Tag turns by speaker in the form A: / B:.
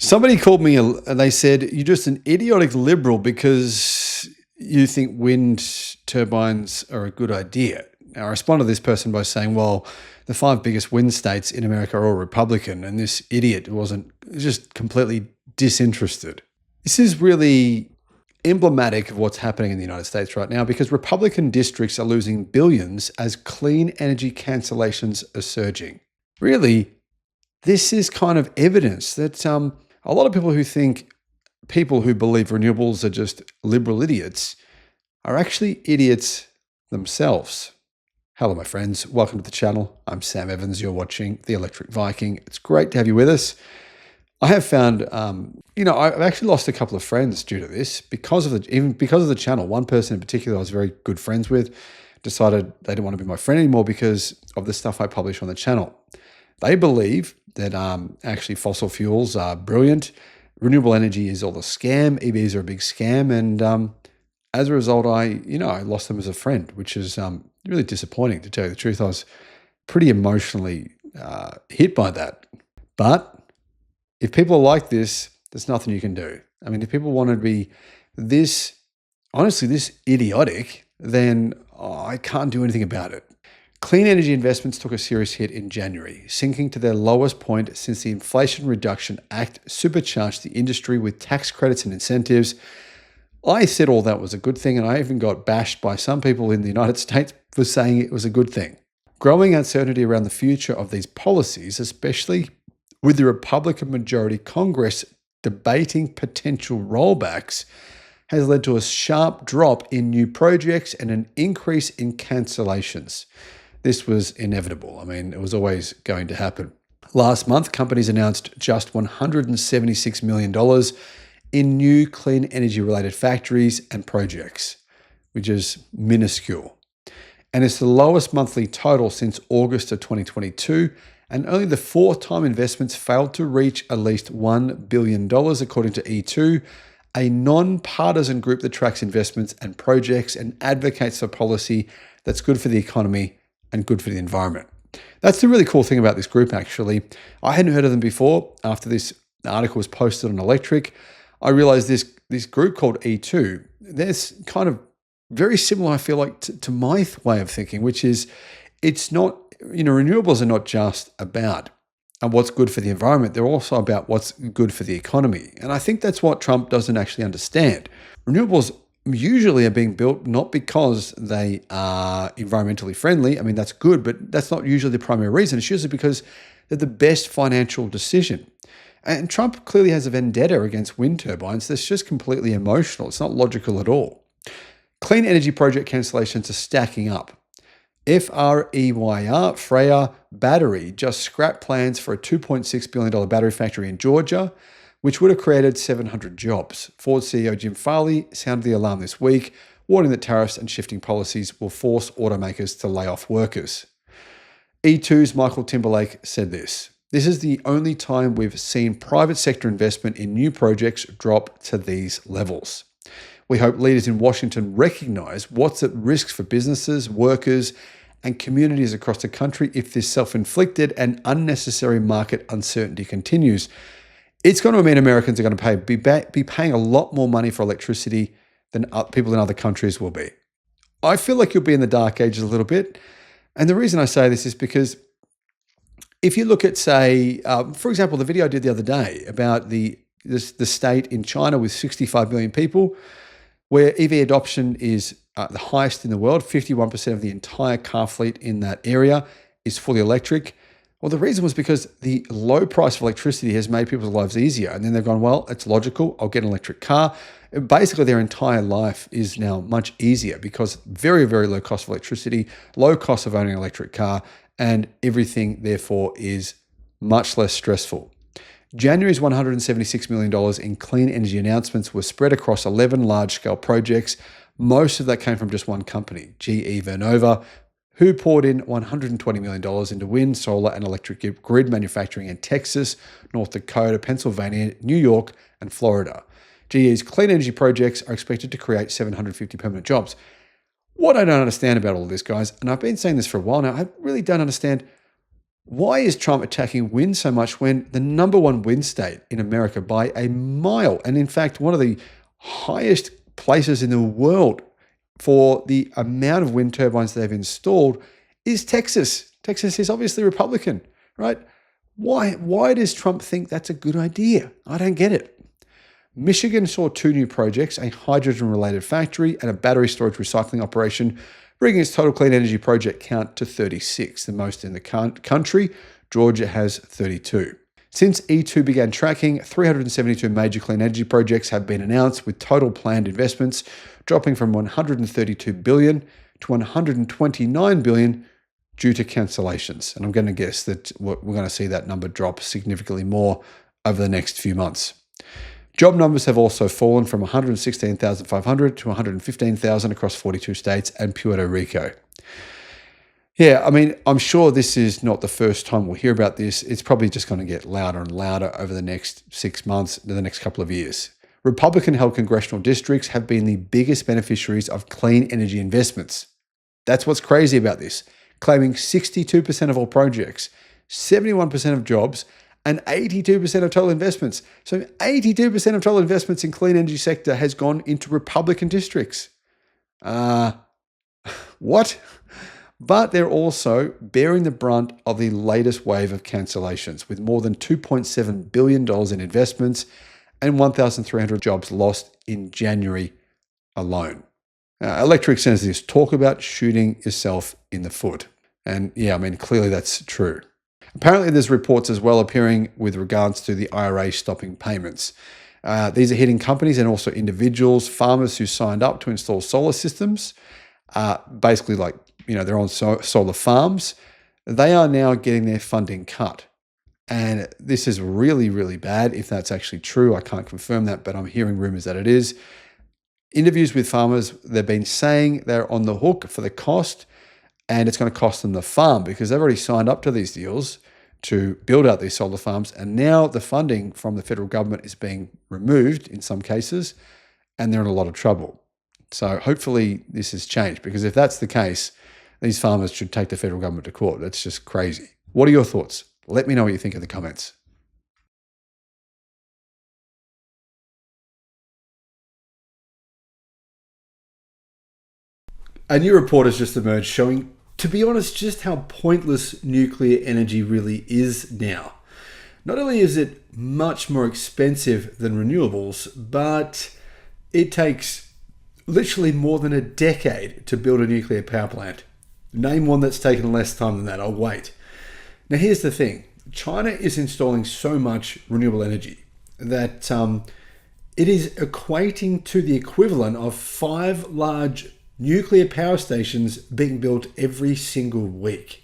A: Somebody called me and they said, you're just an idiotic liberal because you think wind turbines are a good idea. Now, I responded to this person by saying, well, the 5 biggest wind states in America are all Republican, and this idiot wasn't just completely disinterested. This is really emblematic of what's happening in the United States right now because Republican districts are losing billions as clean energy cancellations are surging. Really, this is kind of evidence that a lot of people who think people who believe renewables are just liberal idiots are actually idiots themselves. Hello, my friends. Welcome to the channel. I'm Sam Evans. You're watching The Electric Viking. It's great to have you with us. I have found, I've actually lost a couple of friends due to this because of the channel. One person in particular I was very good friends with decided they didn't want to be my friend anymore because of the stuff I publish on the channel. They believe that actually fossil fuels are brilliant. Renewable energy is all a scam. EVs are a big scam. And as a result, I lost them as a friend, which is really disappointing, to tell you the truth. I was pretty emotionally hit by that. But if people are like this, there's nothing you can do. I mean, if people want to be this idiotic, then I can't do anything about it. Clean energy investments took a serious hit in January, sinking to their lowest point since the Inflation Reduction Act supercharged the industry with tax credits and incentives. I said all that was a good thing, and I even got bashed by some people in the United States for saying it was a good thing. Growing uncertainty around the future of these policies, especially with the Republican majority Congress debating potential rollbacks, has led to a sharp drop in new projects and an increase in cancellations. This was inevitable. I mean, it was always going to happen. Last month, companies announced just $176 million in new clean energy-related factories and projects, which is minuscule. And it's the lowest monthly total since August of 2022, and only the 4th time investments failed to reach at least $1 billion, according to E2, a non-partisan group that tracks investments and projects and advocates for policy that's good for the economy and good for the environment. That's the really cool thing about this group, actually. I hadn't heard of them before. After this article was posted on Electric, I realized this group called E2, they're kind of very similar, I feel like, to my way of thinking, which is it's not, renewables are not just about what's good for the environment. They're also about what's good for the economy. And I think that's what Trump doesn't actually understand. Renewables usually are being built not because they are environmentally friendly. I mean, that's good, but that's not usually the primary reason. It's usually because they're the best financial decision. And Trump clearly has a vendetta against wind turbines that's just completely emotional. It's not logical at all. Clean energy project cancellations are stacking up. FREYR, Freya Battery, just scrapped plans for a $2.6 billion battery factory in Georgia, which would have created 700 jobs. Ford CEO Jim Farley sounded the alarm this week, warning that tariffs and shifting policies will force automakers to lay off workers. E2's Michael Timberlake said this: "This is the only time we've seen private sector investment in new projects drop to these levels. We hope leaders in Washington recognize what's at risk for businesses, workers, and communities across the country if this self-inflicted and unnecessary market uncertainty continues. It's going to mean Americans are going to be paying a lot more money for electricity than people in other countries will be." I feel like you'll be in the dark ages a little bit. And the reason I say this is because if you look at, say, for example, the video I did the other day about the state in China with 65 million people, where EV adoption is the highest in the world, 51% of the entire car fleet in that area is fully electric. Well, the reason was because the low price of electricity has made people's lives easier. And then they've gone, well, it's logical, I'll get an electric car. Basically, their entire life is now much easier because very, very low cost of electricity, low cost of owning an electric car, and everything, therefore, is much less stressful. January's $176 million in clean energy announcements were spread across 11 large-scale projects. Most of that came from just one company, GE Vernova, who poured in $120 million into wind, solar, and electric grid manufacturing in Texas, North Dakota, Pennsylvania, New York, and Florida. GE's clean energy projects are expected to create 750 permanent jobs. What I don't understand about all this, guys, and I've been saying this for a while now, I really don't understand Why is Trump attacking wind so much when the number one wind state in America by a mile, and in fact, one of the highest places in the world for the amount of wind turbines they've installed is Texas? Texas is obviously Republican, right? Why does Trump think that's a good idea? I don't get it. Michigan saw 2 new projects, a hydrogen-related factory and a battery storage recycling operation, bringing its total clean energy project count to 36, the most in the country. Georgia has 32. Since E2 began tracking, 372 major clean energy projects have been announced, with total planned investments dropping from $132 billion to $129 billion due to cancellations. And I'm going to guess that we're going to see that number drop significantly more over the next few months. Job numbers have also fallen from 116,500 to 115,000 across 42 states and Puerto Rico. Yeah, I mean, I'm sure this is not the first time we'll hear about this. It's probably just going to get louder and louder over the next 6 months, the next couple of years. Republican-held congressional districts have been the biggest beneficiaries of clean energy investments. That's what's crazy about this, claiming 62% of all projects, 71% of jobs, and 82% of total investments. So 82% of total investments in clean energy sector has gone into Republican districts. What? But they're also bearing the brunt of the latest wave of cancellations, with more than $2.7 billion in investments and 1,300 jobs lost in January alone. Electric says this, talk about shooting yourself in the foot. And yeah, I mean, clearly that's true. Apparently, there's reports as well appearing with regards to the IRA stopping payments. These are hitting companies and also individuals, farmers who signed up to install solar systems, basically like, they're on solar farms. They are now getting their funding cut. And this is really, really bad. If that's actually true, I can't confirm that, but I'm hearing rumors that it is. Interviews with farmers, they've been saying they're on the hook for the cost, and it's going to cost them the farm because they've already signed up to these deals to build out these solar farms. And now the funding from the federal government is being removed in some cases, and they're in a lot of trouble. So hopefully this has changed, because if that's the case, these farmers should take the federal government to court. That's just crazy. What are your thoughts? Let me know what you think in the comments. A new report has just emerged showing, to be honest, just how pointless nuclear energy really is now. Not only is it much more expensive than renewables, but it takes literally more than a decade to build a nuclear power plant. Name one that's taken less time than that. I'll wait. Now, here's the thing. China is installing so much renewable energy that it is equating to the equivalent of 5 large nuclear power stations being built every single week.